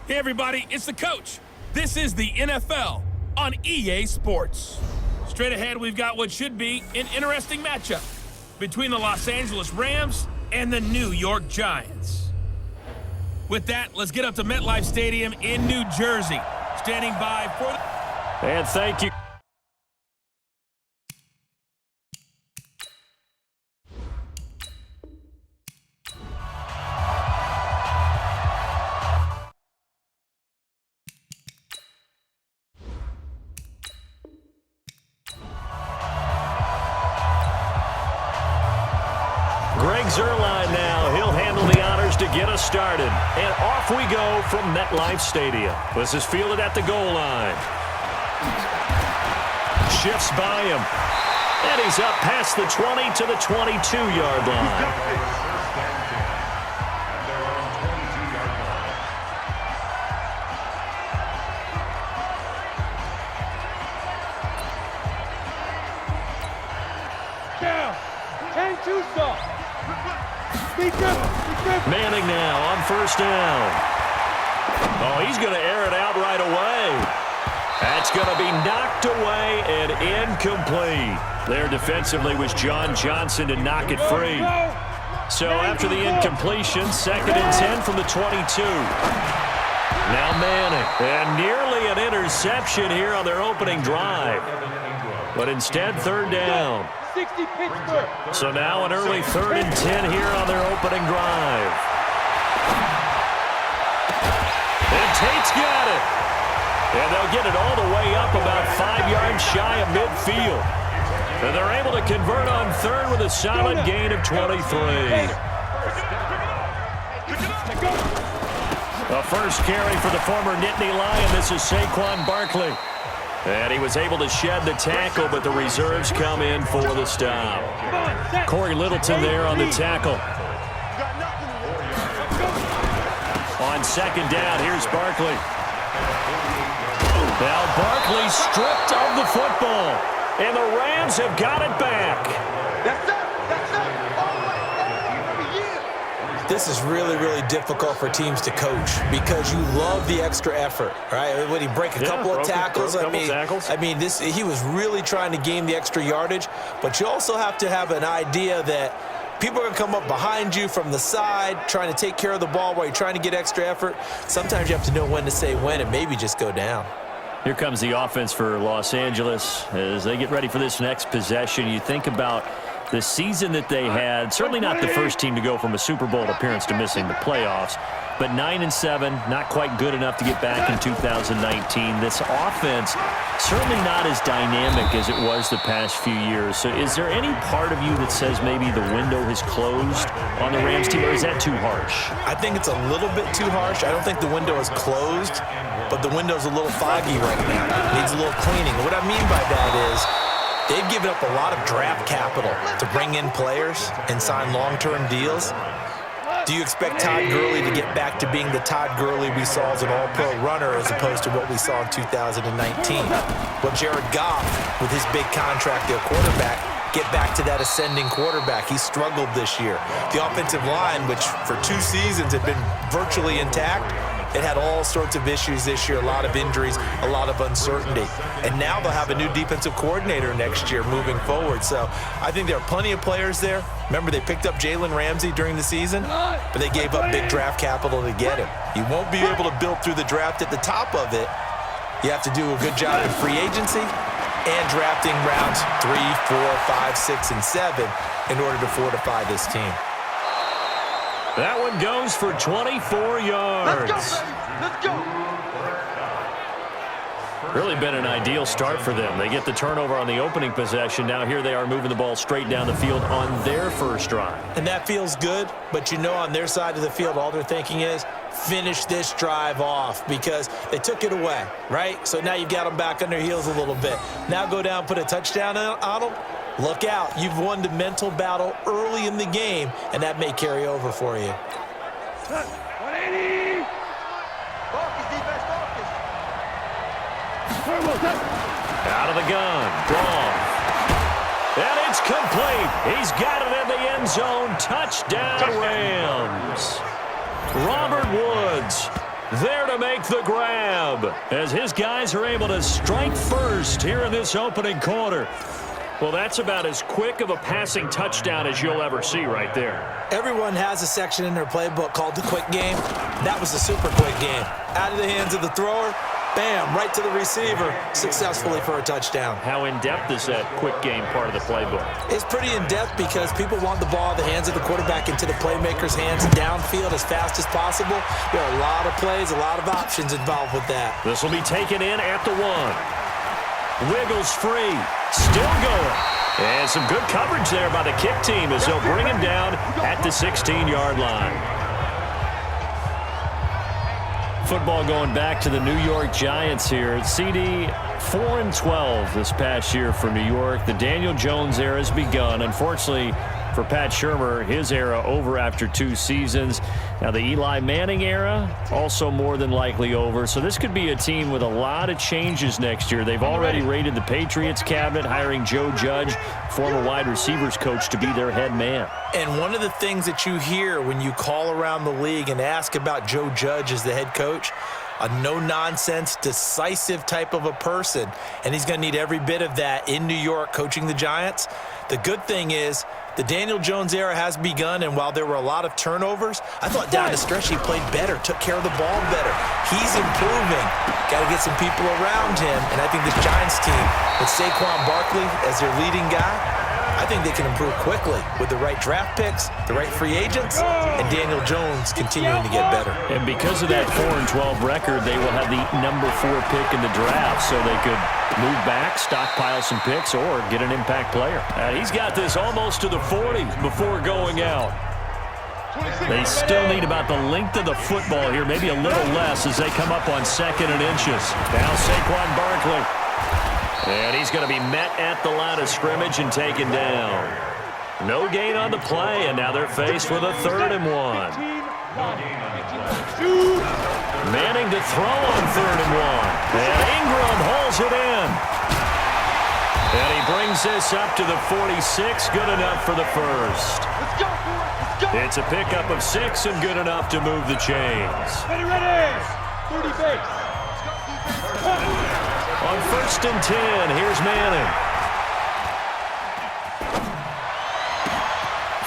Hey everybody, it's the coach. This is the NFL on EA Sports. Straight ahead, we've got what should be an interesting matchup between the Los Angeles Rams and the New York Giants. With that, let's get up to MetLife Stadium in New Jersey. Standing by for the... And thank you. Greg Zuerlein now. He'll handle the honors to get us started. And off we go from MetLife Stadium. This is fielded at the goal line. Shifts by him. And he's up past the 20 to the 22-yard line. Manning now on first down. Oh, he's going to air it out right away. That's going to be knocked away and incomplete. There defensively was John Johnson to knock it free. So after the incompletion, 2nd and 10 from the 22. Now Manning. And nearly an interception here on their opening drive. But instead, 3rd down. So now an early 3rd and 10 here on their opening drive. And Tate's got it. And they'll get it all the way up about 5 yards shy of midfield. And they're able to convert on 3rd with a solid gain of 23. The first carry for the former Nittany Lion. This is Saquon Barkley. And he was able to shed the tackle, but the reserves come in for the stop. Corey Littleton there on the tackle. On 2nd down, here's Barkley. Now Barkley stripped of the football, and the Rams have got it back. That's it. This is really, really difficult for teams to coach because you love the extra effort, right? When he break a couple of tackles, I mean, he was really trying to gain the extra yardage, but you also have to have an idea that people are going to come up behind you from the side, trying to take care of the ball while you're trying to get extra effort. Sometimes you have to know when to say when and maybe just go down. Here comes the offense for Los Angeles as they get ready for this next possession. You think about the season that they had, certainly not the first team to go from a Super Bowl appearance to missing the playoffs, but 9-7, not quite good enough to get back in 2019. This offense certainly not as dynamic as it was the past few years. So is there any part of you that says maybe the window has closed on the Rams team, or is that too harsh? I think it's a little bit too harsh. I don't think the window is closed, but the window's a little foggy right now. It needs a little cleaning. What I mean by that is they've given up a lot of draft capital to bring in players and sign long-term deals. Do you expect Todd Gurley to get back to being the Todd Gurley we saw as an all-pro runner as opposed to what we saw in 2019? Will Jared Goff, with his big contract, their quarterback, get back to that ascending quarterback? He struggled this year. The offensive line, which for 2 seasons had been virtually intact, it had all sorts of issues this year, a lot of injuries, a lot of uncertainty. And now they'll have a new defensive coordinator next year moving forward. So I think there are plenty of players there. Remember, they picked up Jalen Ramsey during the season, but they gave up big draft capital to get him. You won't be able to build through the draft at the top of it. You have to do a good job in free agency and drafting rounds 3, 4, 5, 6, and 7 in order to fortify this team. That one goes for 24 yards. Let's go, baby. Let's go. Really been an ideal start for them. They get the turnover on the opening possession. Now here they are moving the ball straight down the field on their first drive. And that feels good, but you know on their side of the field, all they're thinking is finish this drive off because they took it away, right? So now you've got them back on their heels a little bit. Now go down, put a touchdown on them. Look out. You've won the mental battle early in the game, and that may carry over for you. 180. Focus, defense, focus. Out of the gun. Draw. And it's complete. He's got it in the end zone. Touchdown, Rams. Robert Woods there to make the grab as his guys are able to strike first here in this opening quarter. Well, that's about as quick of a passing touchdown as you'll ever see right there. Everyone has a section in their playbook called the quick game. That was a super quick game. Out of the hands of the thrower, bam, right to the receiver, successfully for a touchdown. How in-depth is that quick game part of the playbook? It's pretty in-depth because people want the ball in the hands of the quarterback into the playmaker's hands downfield as fast as possible. There are a lot of plays, a lot of options involved with that. This will be taken in at the 1. Wiggles free, still going. And some good coverage there by the kick team as they'll bring him down at the 16-yard line. Football going back to the New York Giants here. CD 4-12 this past year for New York. The Daniel Jones era has begun. Unfortunately for Pat Shurmur, his era over after 2 seasons. Now the Eli Manning era also more than likely over. So this could be a team with a lot of changes next year. They've already raided the Patriots cabinet, hiring Joe Judge, former wide receivers coach, to be their head man. And one of the things that you hear when you call around the league and ask about Joe Judge as the head coach, a no-nonsense, decisive type of a person. And he's going to need every bit of that in New York coaching the Giants. The good thing is the Daniel Jones era has begun, and while there were a lot of turnovers, I thought down the stretch he played better, took care of the ball better. He's improving. Got to get some people around him, and I think this Giants team, with Saquon Barkley as their leading guy, I think they can improve quickly with the right draft picks, the right free agents, and Daniel Jones continuing to get better. And because of that 4-12 record, they will have the number 4 pick in the draft, so they could move back, stockpile some picks, or get an impact player. He's got this almost to the 40 before going out. They still need about the length of the football here, maybe a little less as they come up on 2nd and inches. Now Saquon Barkley. And he's going to be met at the line of scrimmage and taken down. No gain on the play, and now they're faced with a 3rd and 1. Manning to throw on 3rd and 1. And Ingram hauls it in. And he brings this up to the 46, good enough for the first. It's a pickup of 6 and good enough to move the chains. Ready. 30 base. On 1st and 10, here's Manning.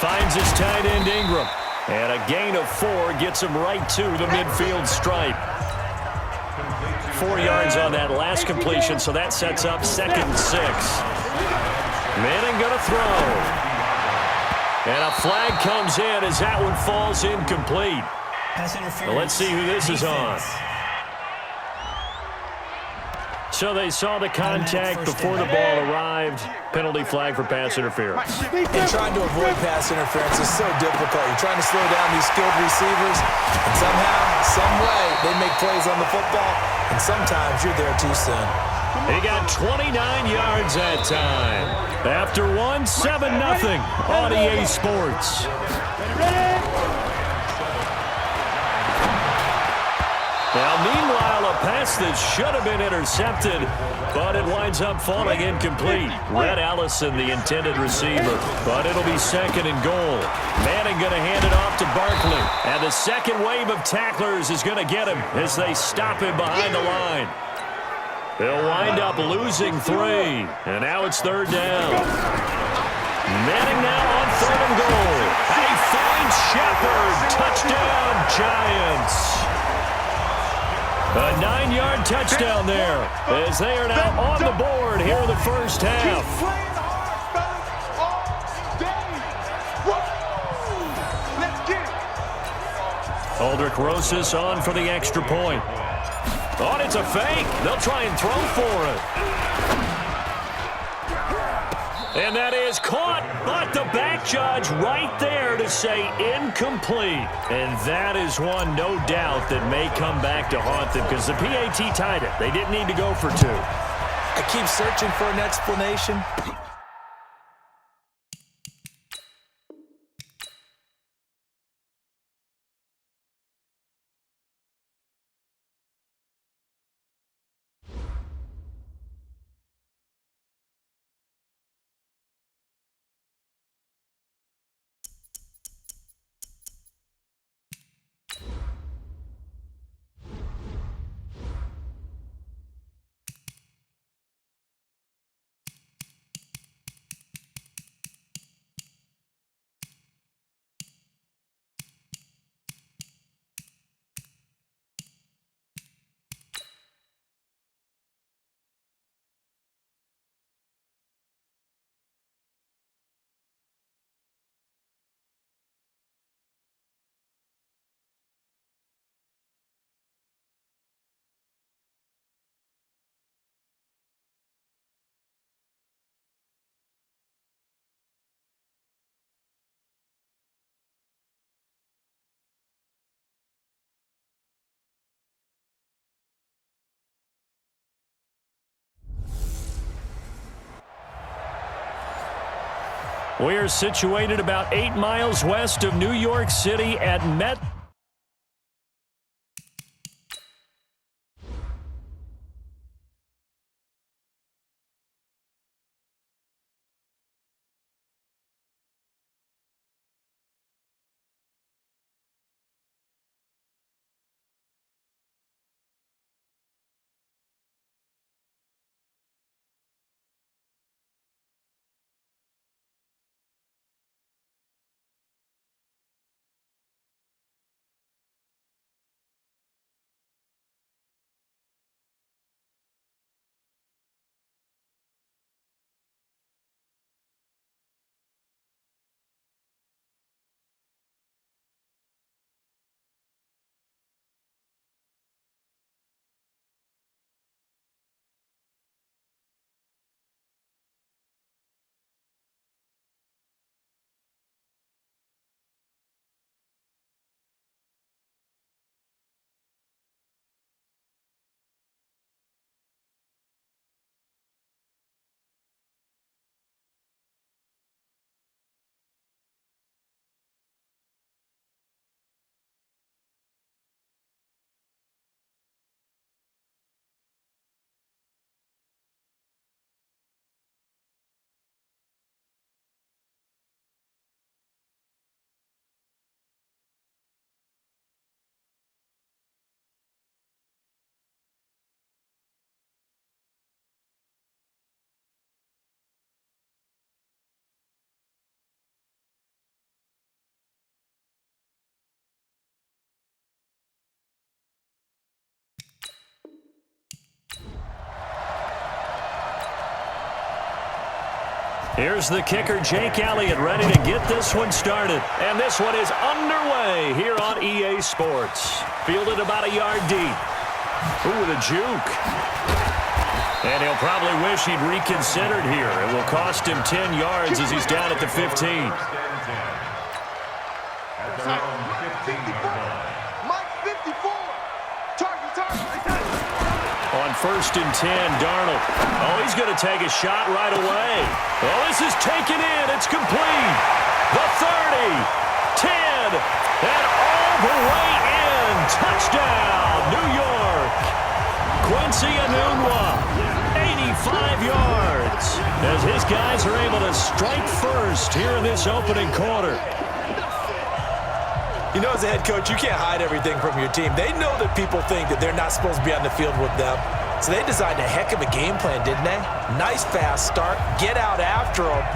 Finds his tight end Ingram. And a gain of 4 gets him right to the midfield stripe. 4 yards on that last completion, so that sets up 2nd and 6. Manning going to throw. And a flag comes in as that one falls incomplete. Well, let's see who this is on. So they saw the contact before the ball arrived. Penalty flag for pass interference. And trying to avoid pass interference is so difficult. You're trying to slow down these skilled receivers, and somehow, some way, they make plays on the football, and sometimes you're there too soon. He got 29 yards that time. After 1, 7-0 on EA Sports. Now, meanwhile, a pass that should have been intercepted, but it winds up falling incomplete. Red Allison, the intended receiver, but it'll be 2nd and goal. Manning going to hand it off to Barkley, and the second wave of tacklers is going to get him as they stop him behind the line. They'll wind up losing 3, and now it's 3rd down. Manning now on 3rd and goal. And he finds Shepard. Touchdown, Giants. A 9-yard touchdown there as they are now on the board here in the first half. Aldrich Rosas on for the extra point. Oh, it's a fake. They'll try and throw for it. And that is caught, but the back judge right there to say incomplete. And that is one, no doubt, that may come back to haunt them because the PAT tied it. They didn't need to go for 2. I keep searching for an explanation. We're situated about 8 miles west of New York City at Met. Here's the kicker, Jake Elliott, ready to get this one started. And this one is underway here on EA Sports. Fielded about a yard deep. Ooh, with a juke. And he'll probably wish he'd reconsidered here. It will cost him 10 yards as he's down at the 15. On 1st and 10, Darnold. Oh, he's going to take a shot right away. Oh, this is taken in. It's complete. The 30, 10, and all the way in. Touchdown, New York. Quincy Enunwa, 85 yards. As his guys are able to strike first here in this opening quarter. You know, as a head coach, you can't hide everything from your team. They know that people think that they're not supposed to be on the field with them. So they designed a heck of a game plan, didn't they? Nice fast start. Get out after them.